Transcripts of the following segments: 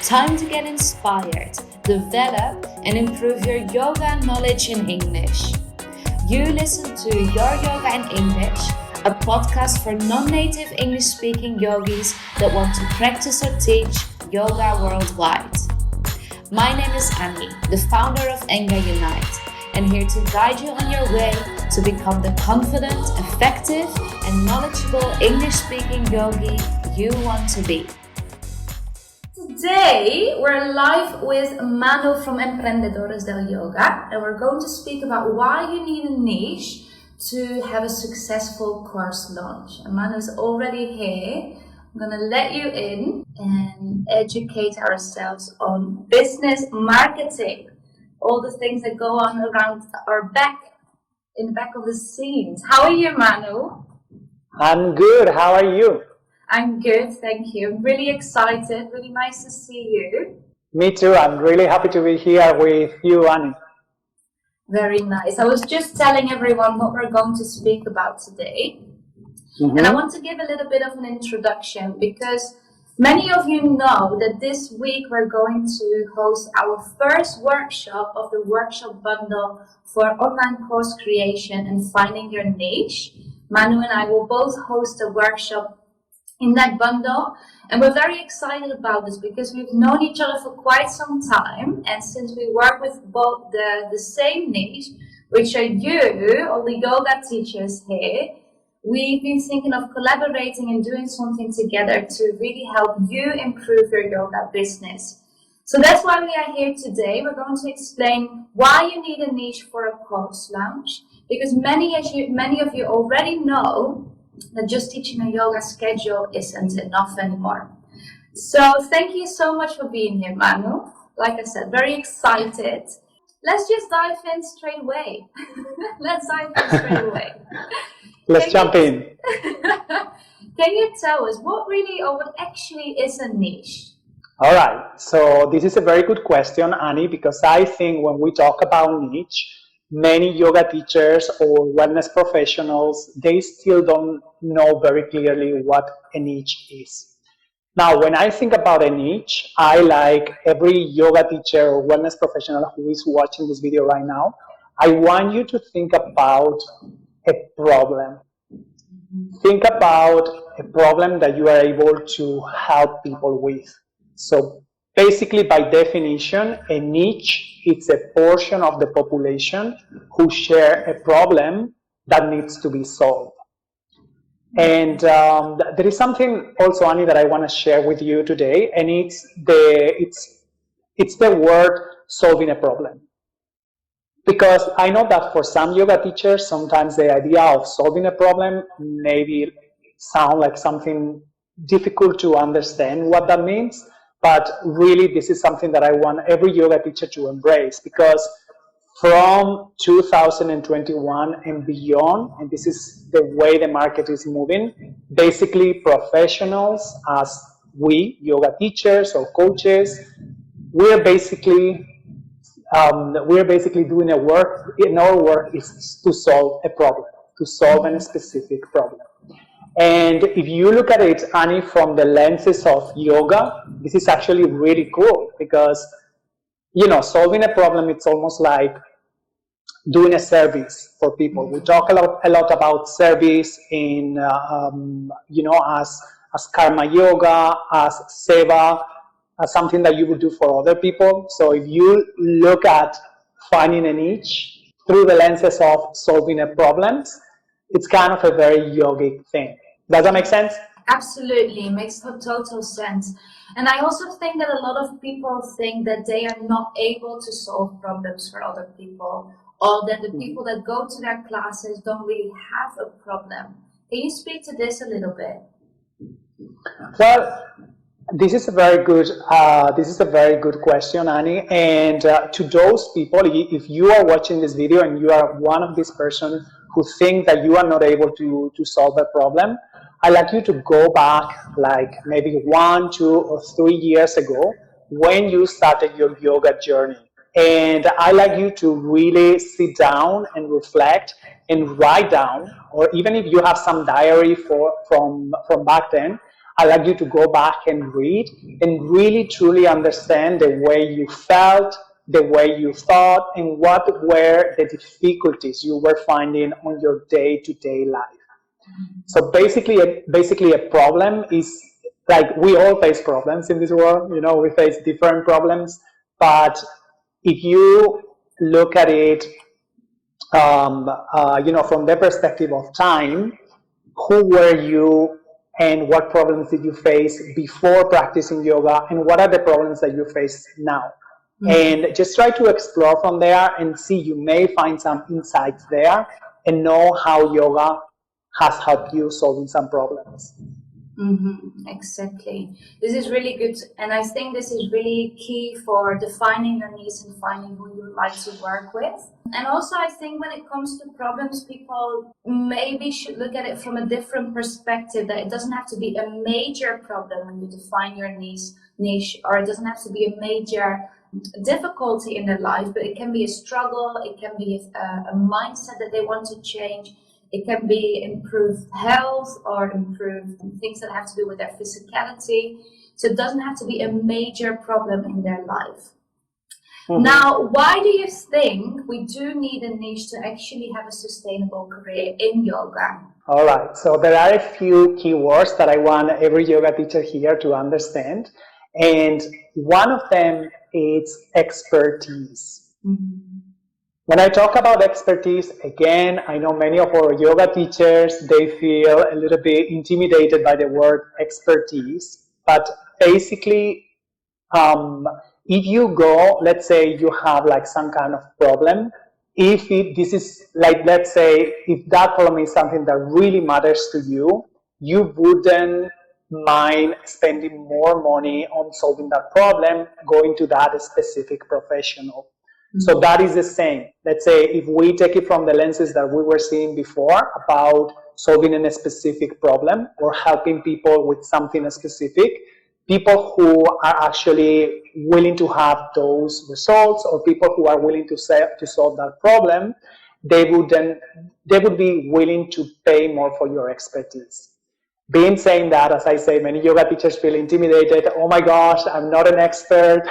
Time to get inspired, develop, and improve your yoga knowledge in English. You listen to Your Yoga in English, a podcast for non-native English-speaking yogis that want to practice or teach yoga worldwide. My name is Annie, the founder of Enga Unite, and here to guide you on your way to become the confident, effective, and knowledgeable English-speaking yogi you want to be. Today, we're live with Manu from Emprendedores del Yoga, and we're going to speak about why you need a niche to have a successful course launch. And Manu's already here. I'm going to let you in and educate ourselves on business marketing, all the things that go on around our back, in the back of the scenes. How are you, Manu? I'm good. How are you? I'm good, thank you. I'm really excited. Really nice to see you. Me too. I'm really happy to be here with you, Annie. Very nice. I was just telling everyone what we're going to speak about today. And I want to give a little bit of an introduction because many of you know that this week we're going to host our first workshop of the workshop bundle for online course creation and finding your niche. Manu and I will both host a workshop in that bundle, and we're very excited about this because we've known each other for quite some time, and since we work with both the same niche, which are you, all the yoga teachers here, we've been thinking of collaborating and doing something together to really help you improve your yoga business. So that's why we are here today. We're going to explain why you need a niche for a course launch, because many of you already know that just teaching a yoga schedule isn't enough anymore. So thank you so much for being here, Manu. Like I said, very excited. Let's just dive in straight away. Let's jump in. Can you tell us what actually is a niche? All right. So this is a very good question, Annie, because I think when we talk about niche, many yoga teachers or wellness professionals, they still don't know very clearly what a niche is. Now, when I think about a niche, I, like every yoga teacher or wellness professional who is watching this video right now, I want you to think about a problem. Think about a problem that you are able to help people with. So basically, by definition, a niche is a portion of the population who share a problem that needs to be solved. And there is something also, Annie, that I want to share with you today, and it's the word solving a problem. Because I know that for some yoga teachers, sometimes the idea of solving a problem maybe sound like something difficult to understand what that means. But really, this is something that I want every yoga teacher to embrace, because from 2021 and beyond, and this is the way the market is moving, basically professionals, as we, yoga teachers or coaches, we're basically doing a work, and our work is to solve a problem, to solve a specific problem. And if you look at it, Annie, from the lenses of yoga, this is actually really cool because, solving a problem, it's almost like doing a service for people. We talk a lot about service in, as karma yoga, as seva, as something that you would do for other people. So if you look at finding a niche through the lenses of solving a problem, it's kind of a very yogic thing. Does that make sense? Absolutely, makes total sense. And I also think that a lot of people think that they are not able to solve problems for other people, or that the people that go to their classes don't really have a problem. Can you speak to this a little bit? Well, this is a very good question, Annie. And to those people, if you are watching this video and you are one of these persons who think that you are not able to solve a problem, I'd like you to go back like maybe 1, 2, or 3 years ago when you started your yoga journey. And I'd like you to really sit down and reflect and write down, or even if you have some diary from back then, I'd like you to go back and read and really truly understand the way you felt, the way you thought, and what were the difficulties you were finding on your day-to-day life. So basically a problem is, like, we all face problems in this world, we face different problems, but if you look at it, from the perspective of time, who were you and what problems did you face before practicing yoga, and what are the problems that you face now? And just try to explore from there and see, you may find some insights there and know how yoga has helped you solving some problems. Exactly. This is really good, and I think this is really key for defining your needs and finding who you like to work with. And also, I think when it comes to problems, people maybe should look at it from a different perspective, that it doesn't have to be a major problem when you define your niche, or it doesn't have to be a major difficulty in their life, but it can be a struggle, it can be a mindset that they want to change. It can be improved health or improved things that have to do with their physicality. So it doesn't have to be a major problem in their life. Now, why do you think we do need a niche to actually have a sustainable career in yoga? All right, so there are a few keywords that I want every yoga teacher here to understand. And one of them is expertise. When I talk about expertise, again, I know many of our yoga teachers, they feel a little bit intimidated by the word expertise. But basically, if you go, let's say you have like some kind of problem, if that problem is something that really matters to you, you wouldn't mind spending more money on solving that problem, going to that specific professional. So that is the same. Let's say if we take it from the lenses that we were seeing before about solving a specific problem or helping people with something specific, people who are actually willing to have those results, or people who are willing to solve that problem, they would be willing to pay more for your expertise. Being saying that, as I say, many yoga teachers feel intimidated. Oh my gosh, I'm not an expert.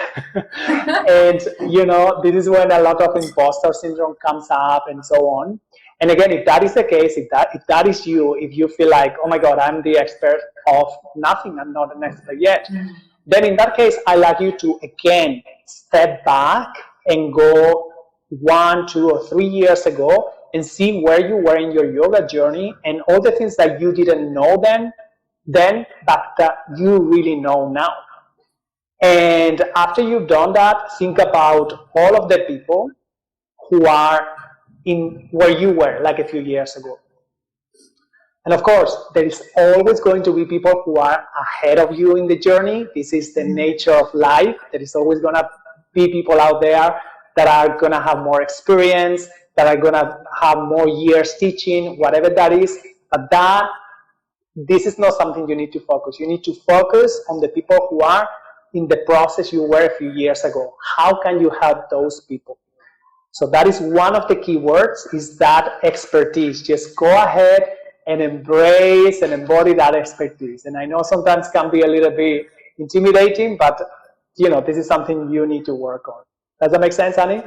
And, this is when a lot of imposter syndrome comes up and so on. And again, if that is the case, if that is you, if you feel like, oh my God, I'm the expert of nothing, I'm not an expert yet, then in that case, I like you to, again, step back and go 1, 2, or 3 years ago and see where you were in your yoga journey and all the things that you didn't know then, but that you really know now. And after you've done that, think about all of the people who are in where you were like a few years ago. And of course, there is always going to be people who are ahead of you in the journey. This is the nature of life. There is always going to be people out there that are going to have more experience, that are going to have more years teaching, whatever that is. But this is not something you need to focus. You need to focus on the people who are in the process you were a few years ago. How can you help those people? So that is one of the key words, is that expertise. Just go ahead and embrace and embody that expertise. And I know sometimes can be a little bit intimidating, but this is something you need to work on. Does that make sense, Annie?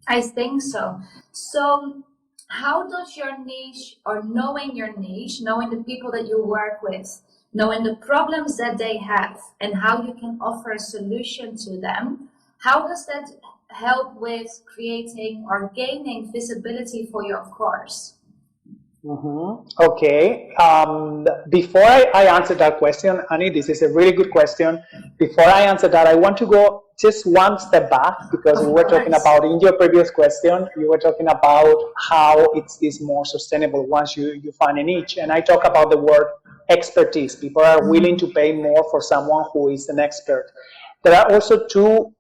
I think so. So how does your niche, or knowing your niche, knowing the people that you work with, knowing the problems that they have and how you can offer a solution to them, how does that help with creating or gaining visibility for your course? Okay. Before I answer that question, Annie, this is a really good question. Before I answer that, I want to go just one step back, because we were talking about, in your previous question, you were talking about how it's this more sustainable once you find a niche. And I talk about the word expertise. People are willing to pay more for someone who is an expert. There are also two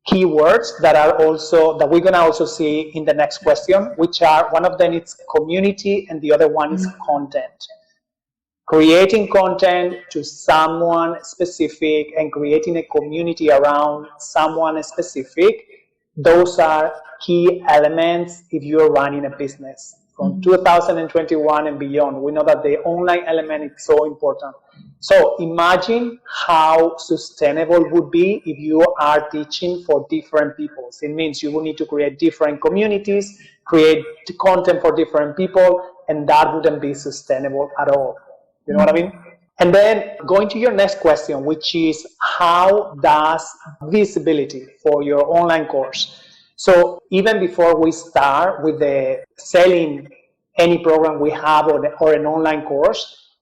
keywords that we're going to also see in the next question, which are, one of them is community and the other one is content. Creating content to someone specific and creating a community around someone specific, those are key elements if you're running a business. From 2021 and beyond, we know that the online element is so important. So imagine how sustainable it would be if you are teaching for different people. It means you will need to create different communities, create content for different people, and that wouldn't be sustainable at all. You know what I mean? And then going to your next question, which is how does visibility for your online course? So even before we start with the selling any program we have or an online course,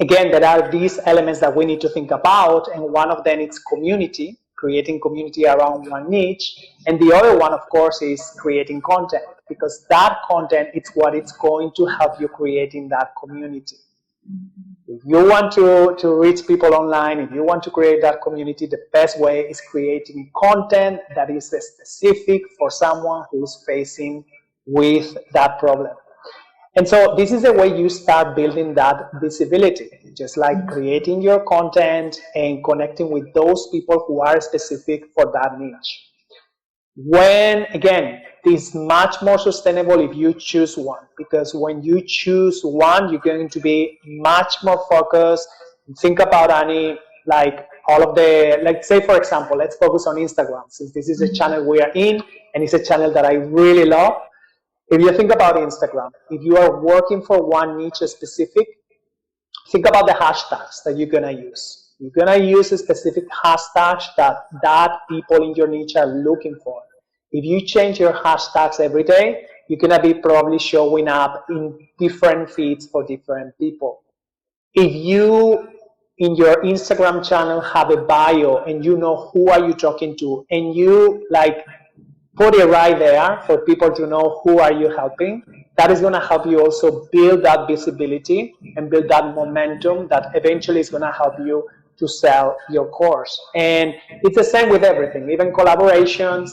again, there are these elements that we need to think about, and one of them is community, creating community around one niche, and the other one, of course, is creating content, because that content is what it's going to help you creating that community. If you want to reach people online, if you want to create that community, the best way is creating content that is specific for someone who's facing with that problem. And so this is the way you start building that visibility, just like creating your content and connecting with those people who are specific for that niche. When, again, this is much more sustainable if you choose one, because when you choose one, you're going to be much more focused. Think about, Annie, like all of the, like say for example, let's focus on Instagram, since this is a channel we are in, and it's a channel that I really love. If you think about Instagram, if you are working for one niche specific, think about the hashtags that you're going to use. You're going to use a specific hashtags that people in your niche are looking for. If you change your hashtags every day, you're going to be probably showing up in different feeds for different people. If you, in your Instagram channel, have a bio and you know who are you talking to, and you like put it right there for people to know who are you helping, that is going to help you also build that visibility and build that momentum that eventually is going to help you to sell your course. And it's the same with everything, even collaborations.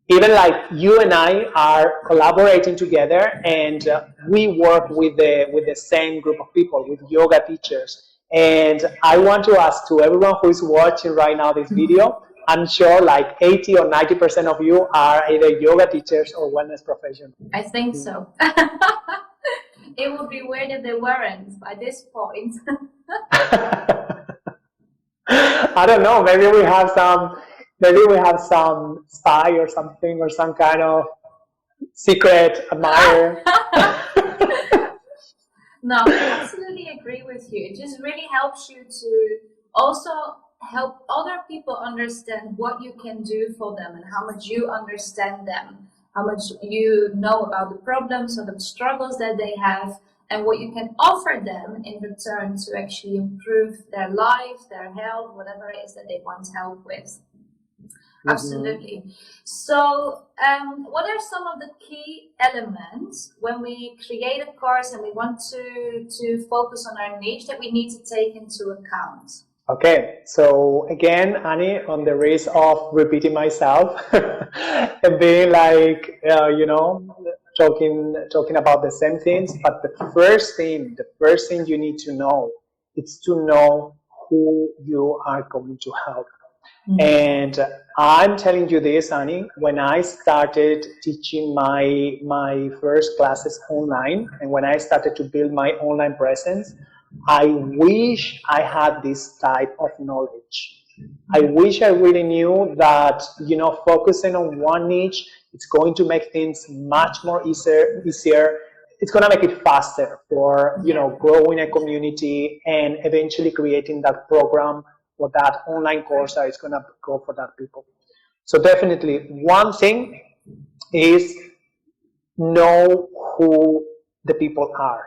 Even like you and I are collaborating together, and we work with the same group of people, with yoga teachers. And I want to ask to everyone who is watching right now this video, I'm sure like 80 or 90% of you are either yoga teachers or wellness professionals. I think so. It would be weird if they weren't by this point. I don't know, maybe we have some spy or something, or some kind of secret admirer. No, I absolutely agree with you. It just really helps you to also help other people understand what you can do for them and how much you understand them, how much you know about the problems or the struggles that they have, and what you can offer them in return to actually improve their life, their health, whatever it is that they want help with. Absolutely. So, what are some of the key elements when we create a course and we want to focus on our niche that we need to take into account? Okay, so again, Annie, on the risk of repeating myself and being like, talking about the same things, but the first thing you need to know is to know who you are going to help. And I'm telling you this, Annie, when I started teaching my first classes online, and when I started to build my online presence, I wish I had this type of knowledge. I wish I really knew that, focusing on one niche, it's going to make things much more easier. It's going to make it faster for, growing a community and eventually creating that program or that online course that is going to go for that people. So definitely one thing is know who the people are,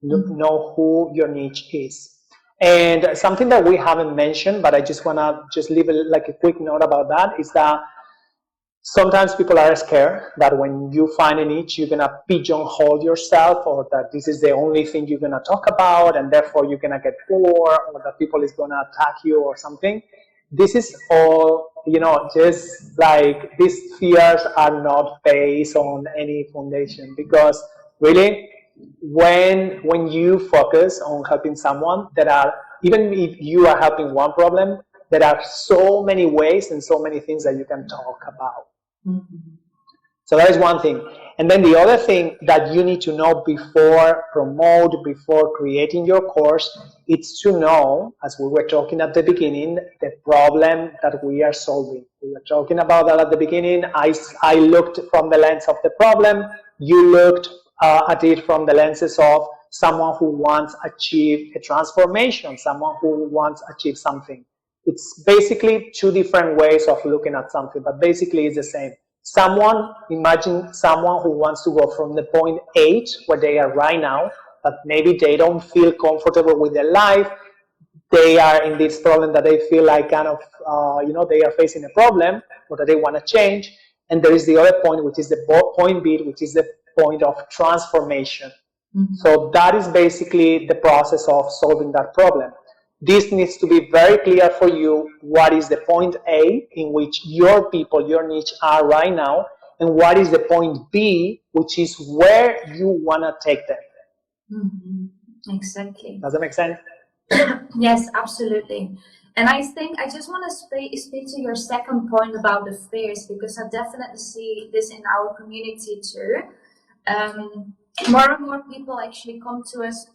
know who your niche is. And something that we haven't mentioned, but I just want to leave a quick note about that, is that sometimes people are scared that when you find a niche, you're going to pigeonhole yourself, or that this is the only thing you're going to talk about, and therefore you're going to get bored, or that people is going to attack you or something. This is all, just like these fears are not based on any foundation, because really, when you focus on helping someone, even if you are helping one problem, there are so many ways and so many things that you can talk about. So that is one thing. And then the other thing that you need to know before creating your course, it's to know, as we were talking at the beginning, the problem that we are solving. We were talking about that at the beginning. I looked from the lens of the problem. You looked at it from the lenses of someone who wants to achieve a transformation, someone who wants to achieve something. It's basically two different ways of looking at something, but basically it's the same. Imagine someone who wants to go from the point 8 where they are right now, but maybe they don't feel comfortable with their life. They are in this problem that they feel like kind of, they are facing a problem or that they want to change. And there is the other point, which is the point B, which is the point of transformation. Mm-hmm. So that is basically the process of solving that problem. This needs to be very clear for you. What is the point A in which your people, your niche are right now, and what is the point B, which is where you want to take them. Mm-hmm. Exactly. Does that make sense? Yes, absolutely. And I think I just want to speak to your second point about the fears, because I definitely see this in our community too. More and more people actually come to us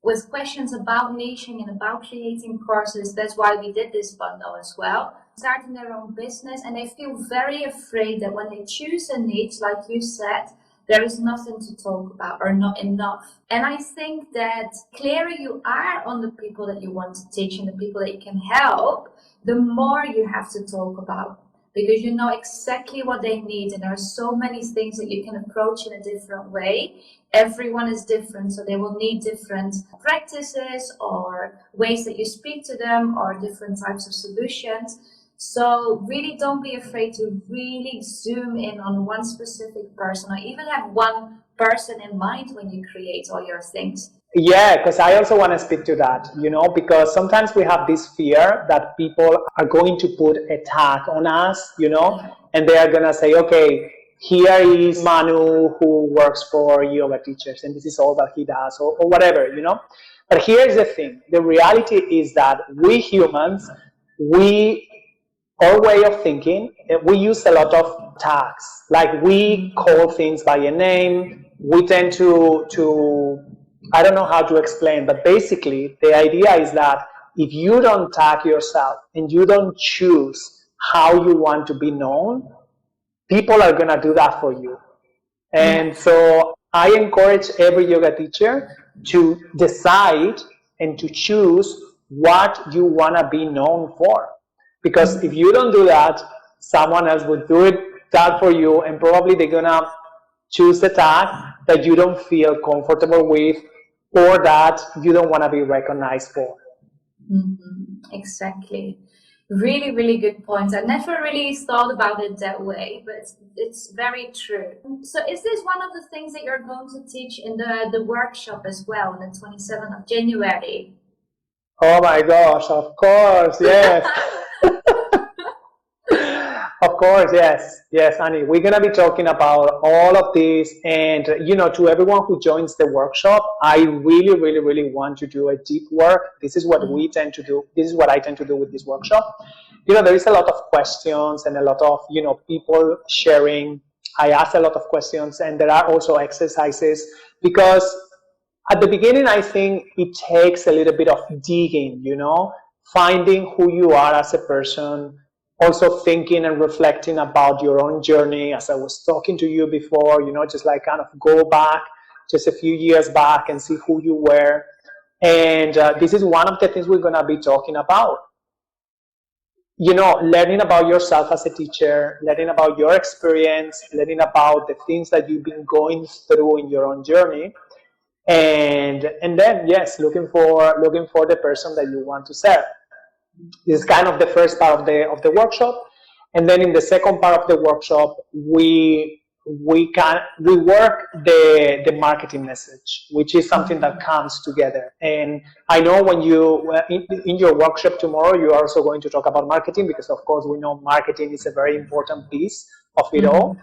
with questions about niching and about creating courses. That's why we did this bundle as well. Starting their own business, and they feel very afraid that when they choose a niche, like you said, there is nothing to talk about or not enough. And I think that clearer you are on the people that you want to teach and the people that you can help, the more you have to talk about, because you know exactly what they need. And there are so many things that you can approach in a different way. Everyone is different, so they will need different practices or ways that you speak to them or different types of solutions. So really don't be afraid to really zoom in on one specific person, or even have one person in mind when you create all your things. Yeah, because I also want to speak to that, because sometimes we have this fear that people are going to put a tag on us, and they are going to say, okay, here is Manu who works for yoga teachers, and this is all that he does, or whatever, But here's the thing. The reality is that we humans, our way of thinking, we use a lot of tags. Like we call things by a name. We tend to I don't know how to explain, but basically the idea is that if you don't tag yourself and you don't choose how you want to be known, people are going to do that for you. And so I encourage every yoga teacher to decide and to choose what you want to be known for. Because if you don't do that, someone else will do that for you, and probably they're going to choose the tag that you don't feel comfortable with or that you don't want to be recognized for. Mm-hmm. Exactly. Really, really good point. I never really thought about it that way, but it's very true. So is this one of the things that you're going to teach in the workshop as well on the 27th of January? Oh my gosh, of course, yes. Of course, yes, Annie. We're going to be talking about all of this, and to everyone who joins the workshop, I really, really, really want you to do a deep work. This is what we tend to do. This is what I tend to do with this workshop. There is a lot of questions and a lot of, people sharing. I ask a lot of questions, and there are also exercises, because at the beginning, I think it takes a little bit of digging, finding who you are as a person, also thinking and reflecting about your own journey, as I was talking to you before, just like kind of go back just a few years back and see who you were. And this is one of the things we're going to be talking about. Learning about yourself as a teacher, learning about your experience, learning about the things that you've been going through in your own journey. And then, yes, looking for the person that you want to serve. This is kind of the first part of the workshop, and then in the second part of the workshop, we work the marketing message, which is something that comes together. And I know when you in your workshop tomorrow, you are also going to talk about marketing, because of course we know marketing is a very important piece of it all.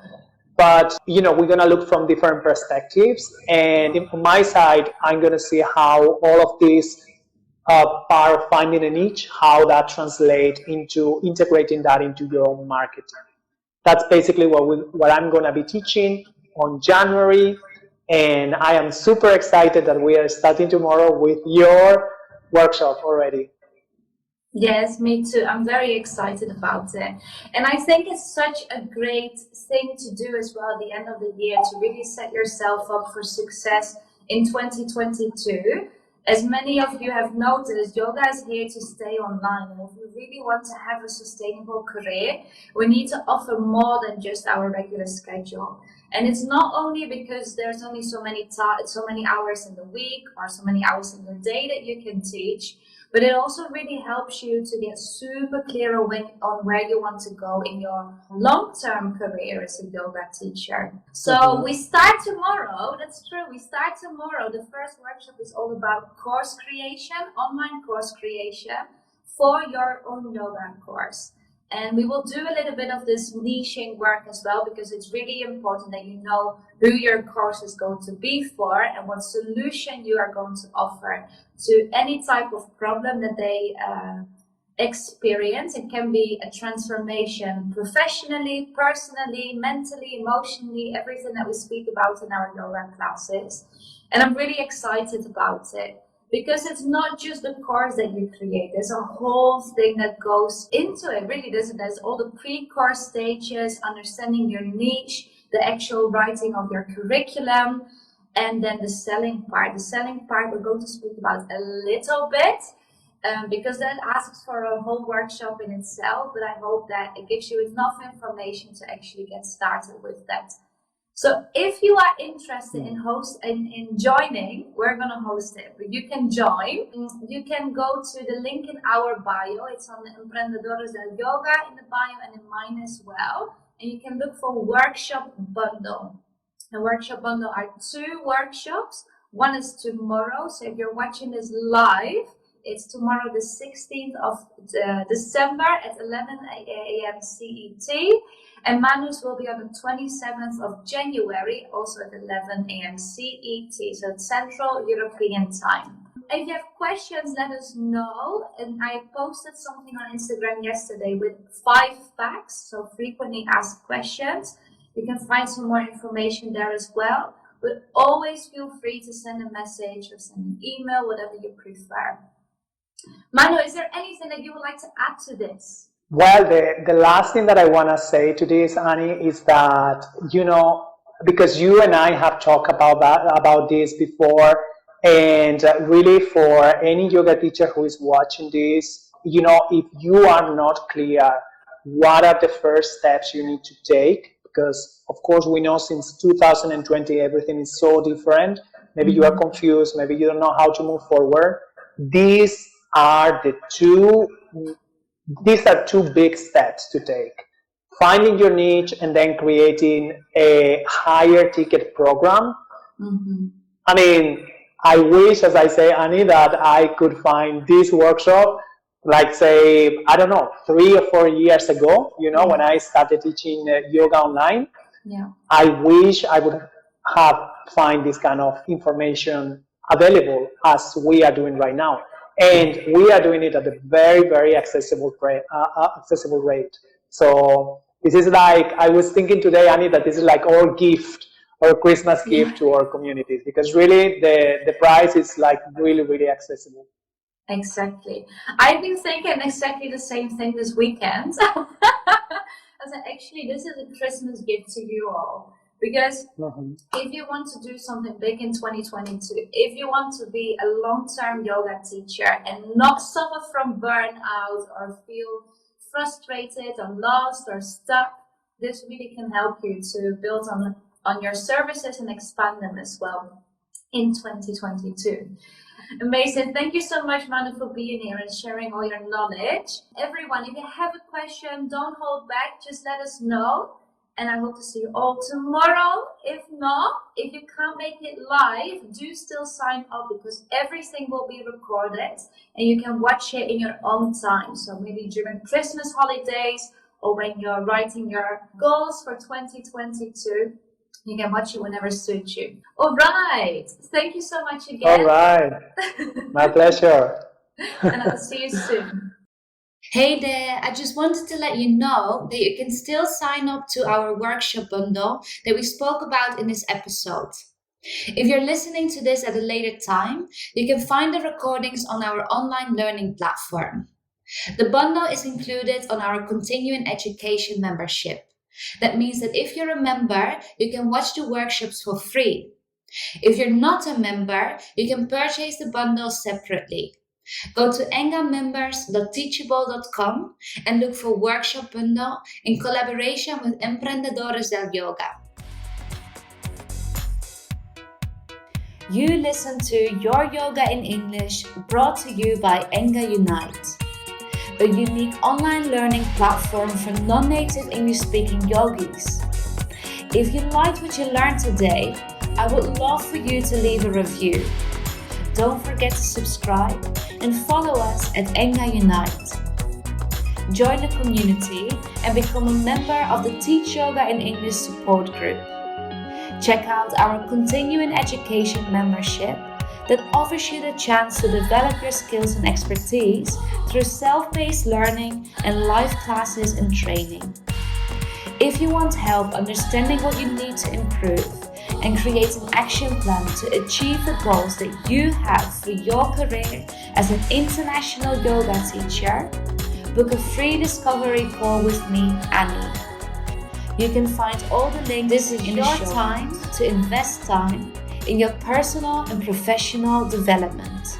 But we're going to look from different perspectives, and on my side, I'm going to see how all of this part of finding a niche, how that translates into integrating that into your own marketing. That's basically what I'm going to be teaching on January. And I am super excited that we are starting tomorrow with your workshop already. Yes, me too. I'm very excited about it. And I think it's such a great thing to do as well at the end of the year to really set yourself up for success in 2022. As many of you have noticed, yoga is here to stay online. And if we really want to have a sustainable career, we need to offer more than just our regular schedule. And it's not only because there's only so many hours in the week or so many hours in the day that you can teach, but it also really helps you to get super clear on where you want to go in your long-term career as a yoga teacher. So we start tomorrow. That's true. We start tomorrow. The first workshop is all about course creation, online course creation for your own yoga course. And we will do a little bit of this niching work as well, because it's really important that you know who your course is going to be for and what solution you are going to offer to any type of problem that they experience. It can be a transformation professionally, personally, mentally, emotionally, everything that we speak about in our yoga classes. And I'm really excited about it, because it's not just the course that you create. There's a whole thing that goes into it, really. There's all the pre-course stages, understanding your niche, the actual writing of your curriculum, and then the selling part. The selling part we're going to speak about a little bit, because that asks for a whole workshop in itself, but I hope that it gives you enough information to actually get started with that. So if you are interested in joining, we're going to host it, but you can join. You can go to the link in our bio. It's on the Emprendedores del Yoga in the bio and in mine as well. And you can look for workshop bundle. The workshop bundle are 2 workshops. One is tomorrow. So if you're watching this live, it's tomorrow the 16th of December at 11 a.m. CET. And Manus will be on the 27th of January, also at 11 a.m. CET, so it's Central European Time. If you have questions, let us know. And I posted something on Instagram yesterday with 5 facts, so frequently asked questions. You can find some more information there as well. But always feel free to send a message or send an email, whatever you prefer. Manu, is there anything that you would like to add to this? Well, the last thing that I want to say to this, Annie, is that, because you and I have talked about this before, and really for any yoga teacher who is watching this, if you are not clear, what are the first steps you need to take? Because, of course, we know since 2020, everything is so different. Maybe you are confused. Maybe you don't know how to move forward. These are 2 big steps to take. Finding your niche and then creating a higher ticket program. I mean, I wish, as I say, Annie, that I could find this workshop, like, say, I don't know, 3 or 4 years ago, when I started teaching yoga online. Yeah. I wish I would have find this kind of information available as we are doing right now. And we are doing it at a very, very accessible rate. So this is like, I was thinking today, Annie, that this is like our gift, our Christmas gift to our communities, because really the price is like really, really accessible. Exactly. I've been thinking exactly the same thing this weekend. I said, actually, this is a Christmas gift to you all. Because if you want to do something big in 2022, if you want to be a long-term yoga teacher and not suffer from burnout or feel frustrated or lost or stuck, this really can help you to build on your services and expand them as well in 2022. Amazing. Thank you so much, Manu, for being here and sharing all your knowledge. Everyone, if you have a question, don't hold back. Just let us know. And I hope to see you all tomorrow. If not, if you can't make it live, do still sign up, because everything will be recorded and you can watch it in your own time. So maybe during Christmas holidays or when you're writing your goals for 2022, you can watch it whenever suits you. All right. Thank you so much again. All right. My pleasure. And I'll see you soon. Hey there, I just wanted to let you know that you can still sign up to our workshop bundle that we spoke about in this episode. If you're listening to this at a later time, you can find the recordings on our online learning platform. The bundle is included on our continuing education membership. That means that if you're a member, you can watch the workshops for free. If you're not a member, you can purchase the bundle separately. Go to engamembers.teachable.com and look for Workshop Bundle in collaboration with Emprendedores del Yoga. You listen to Your Yoga in English, brought to you by Enga Unite, a unique online learning platform for non-native English-speaking yogis. If you liked what you learned today, I would love for you to leave a review. Don't forget to subscribe and follow us at Enga Unite. Join the community and become a member of the Teach Yoga in English support group. Check out our continuing education membership that offers you the chance to develop your skills and expertise through self-paced learning and live classes and training. If you want help understanding what you need to improve and create an action plan to achieve the goals that you have for your career as an international yoga teacher, book a free discovery call with me, Annie. You can find all the links. This is your time to invest time in your personal and professional development.